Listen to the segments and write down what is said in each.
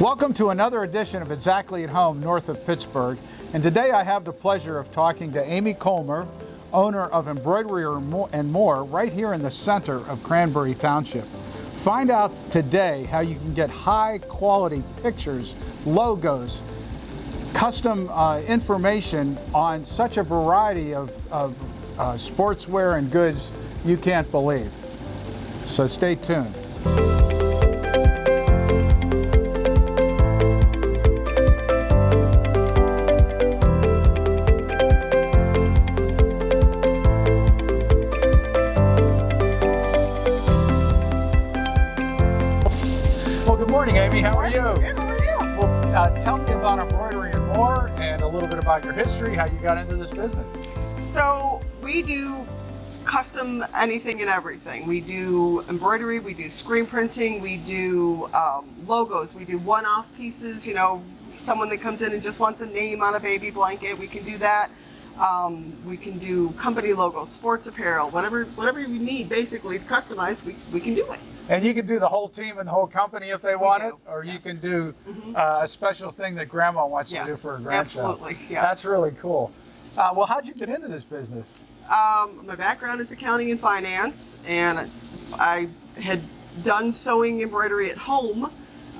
Welcome to another edition of Exactly at Home north of Pittsburgh, and today I have the pleasure of talking to Amy Kolmer, owner of Embroidery and More right here in the center of Cranberry Township. Find out today how you can get high quality pictures, logos, custom information on such a variety of sportswear and goods you can't believe. So stay tuned. Good morning, Amy. How are you? Good, how are you? Well, tell me about Embroidery and More and a little bit about your history, how you got into this business. So we do custom anything and everything. We do embroidery, we do screen printing, we do logos, we do one-off pieces. You know, someone that comes in and just wants a name on a baby blanket, we can do that. We can do company logos, sports apparel, whatever you need, basically customized, we can do it. And you can do the whole team and the whole company if they want it, or yes. you can do a special thing that grandma wants to do for her grandchild. Absolutely, yes. That's really cool. Well, how'd you get into this business? My background is accounting and finance, and I had done sewing embroidery at home.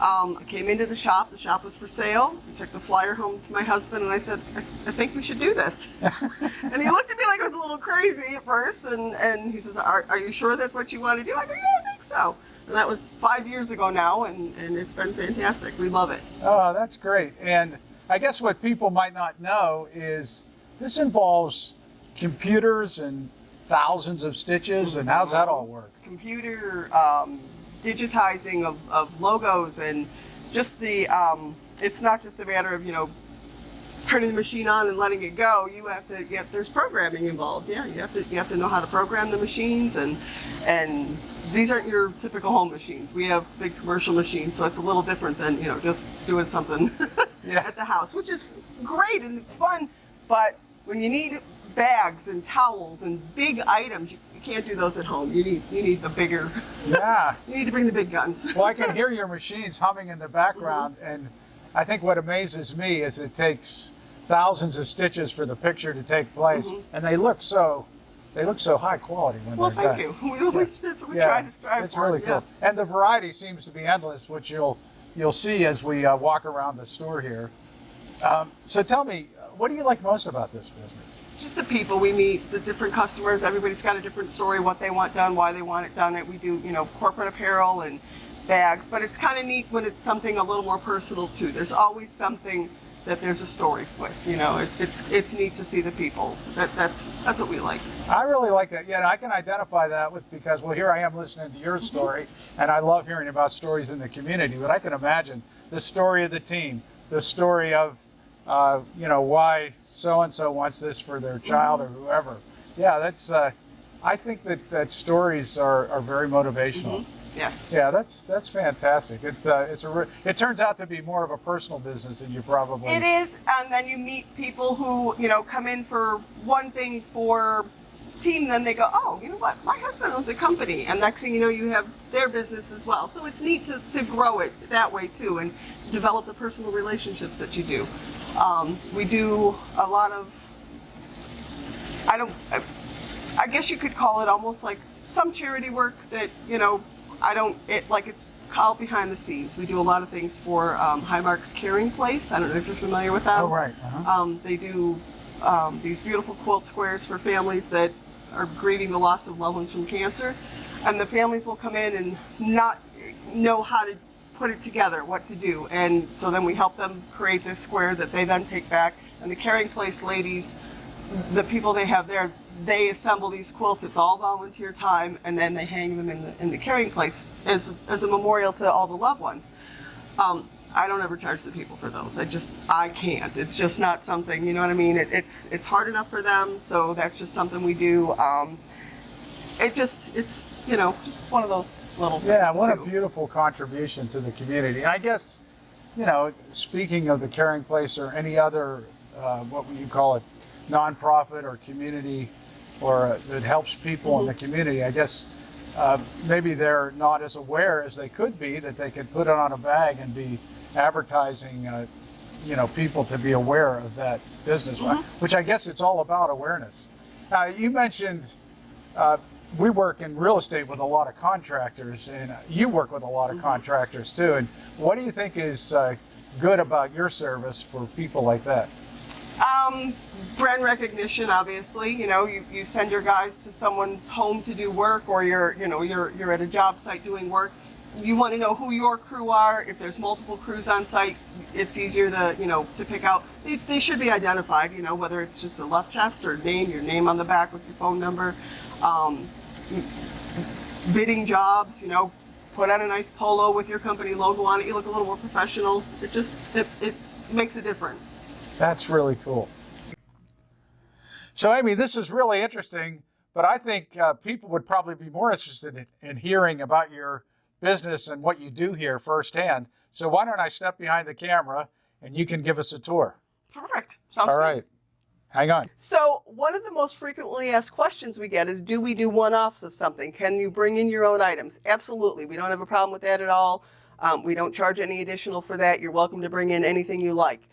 I came into the shop was for sale. I took the flyer home to my husband and I said, I think we should do this. And he looked at me like I was a little crazy at first, and he says, are you sure that's what you want to do? I go, yeah, I think so. And that was 5 years ago now, and it's been fantastic. We love it. Oh, that's great. And I guess what people might not know is this involves computers and thousands of stitches, and how's that all work? Computer, digitizing of logos, and just the it's not just a matter of, you know, turning the machine on and letting it go. There's programming involved. Yeah, you have to know how to program the machines, and these aren't your typical home machines. We have big commercial machines, so it's a little different than, you know, just doing something at the house, which is great and it's fun. But when you need bags and towels and big items, you can't do those at home. You need the bigger. Yeah. You need to bring the big guns. Well, I can hear your machines humming in the background, and I think what amazes me is it takes thousands of stitches for the picture to take place, and they look so high quality when they're done. Well, thank you. That's what we try to strive for. It's really cool. And the variety seems to be endless, which you'll see as we walk around the store here. So tell me, what do you like most about this business? Just the people we meet, the different customers. Everybody's got a different story, what they want done, why they want it done. We do, you know, corporate apparel and bags, but it's kind of neat when it's something a little more personal too. There's always something that there's a story with. You know, it's neat to see the people. That's what we like. I really like that. Yeah, I can identify that because, well, here I am listening to your story, and I love hearing about stories in the community. But I can imagine the story of the team, the story of you know, why so-and-so wants this for their child or whoever. Yeah, that's, I think that stories are very motivational. Yes. Yeah, that's fantastic. It turns out to be more of a personal business than you probably. It is, and then you meet people who, you know, come in for one thing for team, then they go, oh, you know what, my husband owns a company, and next thing you know, you have their business as well. So it's neat to grow it that way too, and develop the personal relationships that you do. We do a lot of, I guess you could call it almost like some charity work that, you know, it's called behind the scenes. We do a lot of things for Highmark's Caring Place. I don't know if you're familiar with that. Oh, right. They do these beautiful quilt squares for families that are grieving the loss of loved ones from cancer. And the families will come in and not know how to put it together, what to do. And so then we help them create this square that they then take back. And the Caring Place ladies, the people they have there, they assemble these quilts. It's all volunteer time, and then they hang them in the Caring Place as a memorial to all the loved ones. I don't ever charge the people for those. I can't. It's just not something, you know what I mean? It's hard enough for them, so that's just something we do. It's you know, just one of those little things. Yeah, what a beautiful contribution to the community. I guess, you know, speaking of the Caring Place or any other, what would you call it, nonprofit or community, or that helps people in the community, I guess maybe they're not as aware as they could be that they could put it on a bag and be advertising, people to be aware of that business, which I guess it's all about awareness. You mentioned we work in real estate with a lot of contractors, and you work with a lot of contractors too. And what do you think is good about your service for people like that? Brand recognition, obviously. You send your guys to someone's home to do work, or you're at a job site doing work. You want to know who your crew are. If there's multiple crews on site, it's easier to pick out. They should be identified, whether it's just a left chest or your name on the back with your phone number. Bidding jobs, put on a nice polo with your company logo on it. You look a little more professional. It makes a difference. That's really cool. So, Amy, this is really interesting, but I think people would probably be more interested in hearing about your business and what you do here firsthand. So why don't I step behind the camera and you can give us a tour? Perfect. Sounds all good. Right. Hang on. So one of the most frequently asked questions we get is, do we do one-offs of something? Can you bring in your own items? Absolutely. We don't have a problem with that at all. We don't charge any additional for that. You're welcome to bring in anything you like.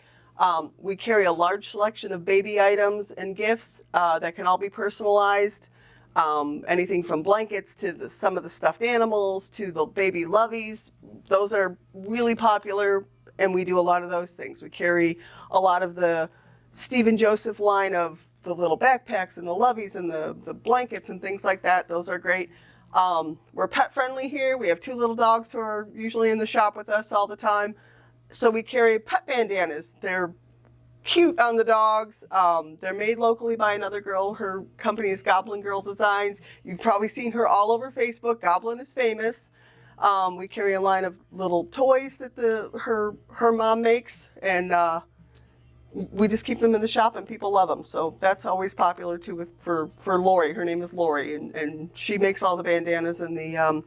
We carry a large selection of baby items and gifts that can all be personalized. Anything from blankets to some of the stuffed animals to the baby loveys. Those are really popular, and we do a lot of those things. We carry a lot of the Steve and Joseph line of the little backpacks and the loveys and the blankets and things like that. Those are great. We're pet friendly here. We have 2 little dogs who are usually in the shop with us all the time. So we carry pet bandanas. They're cute on the dogs. They're made locally by another girl. Her company is Goblin Girl Designs. You've probably seen her all over Facebook. Goblin is famous. We carry a line of little toys that her mom makes, and we just keep them in the shop, and people love them. So that's always popular too for Lori. Her name is Lori, and she makes all the bandanas and the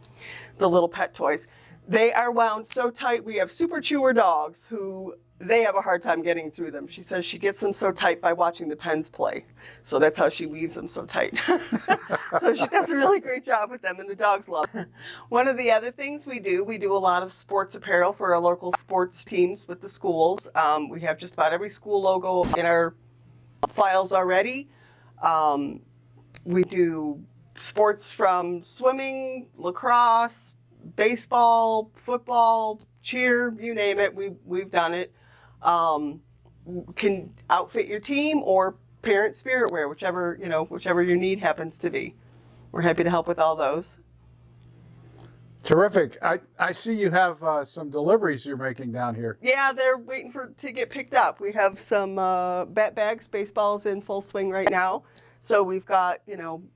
little pet toys. They are wound so tight. We have super chewer dogs who they have a hard time getting through them. She says she gets them so tight by watching the pens play. So that's how she weaves them so tight. So she does a really great job with them, and the dogs love them. One of the other things we do a lot of sports apparel for our local sports teams with the schools. We have just about every school logo in our files already. We do sports from swimming, lacrosse, baseball, football, cheer, you name it. We've done it. Can outfit your team or parent spirit wear, whichever your need happens to be. We're happy to help with all those. Terrific. I see you have some deliveries you're making down here. Yeah, they're waiting to get picked up. We have some bat bags, baseballs in full swing right now. So we've got,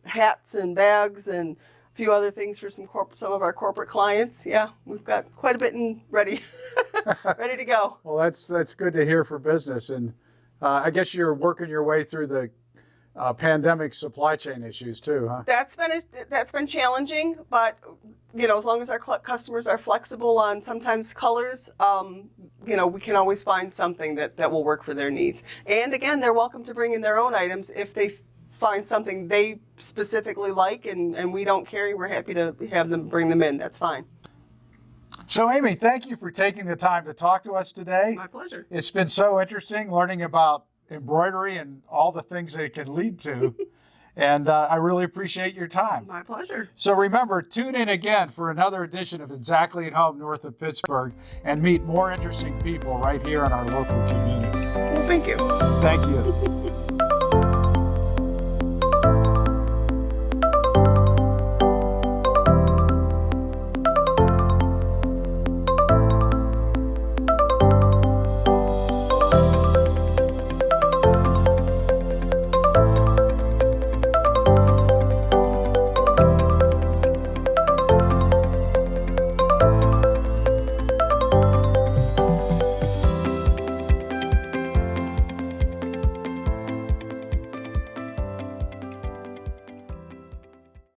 hats and bags and a few other things for some of our corporate clients. Yeah, we've got quite a bit ready to go. Well, that's good to hear for business. And I guess you're working your way through the pandemic supply chain issues too, huh? That's been challenging, but as long as our customers are flexible on sometimes colors, we can always find something that will work for their needs. And again, they're welcome to bring in their own items if they find something they specifically like and we don't carry. We're happy to have them bring them in. That's fine. So, Amy, thank you for taking the time to talk to us today. My pleasure. It's been so interesting learning about embroidery and all the things it can lead to. And I really appreciate your time. My pleasure. So remember, tune in again for another edition of Exactly at Home north of Pittsburgh and meet more interesting people right here in our local community. Well, thank you. Thank you.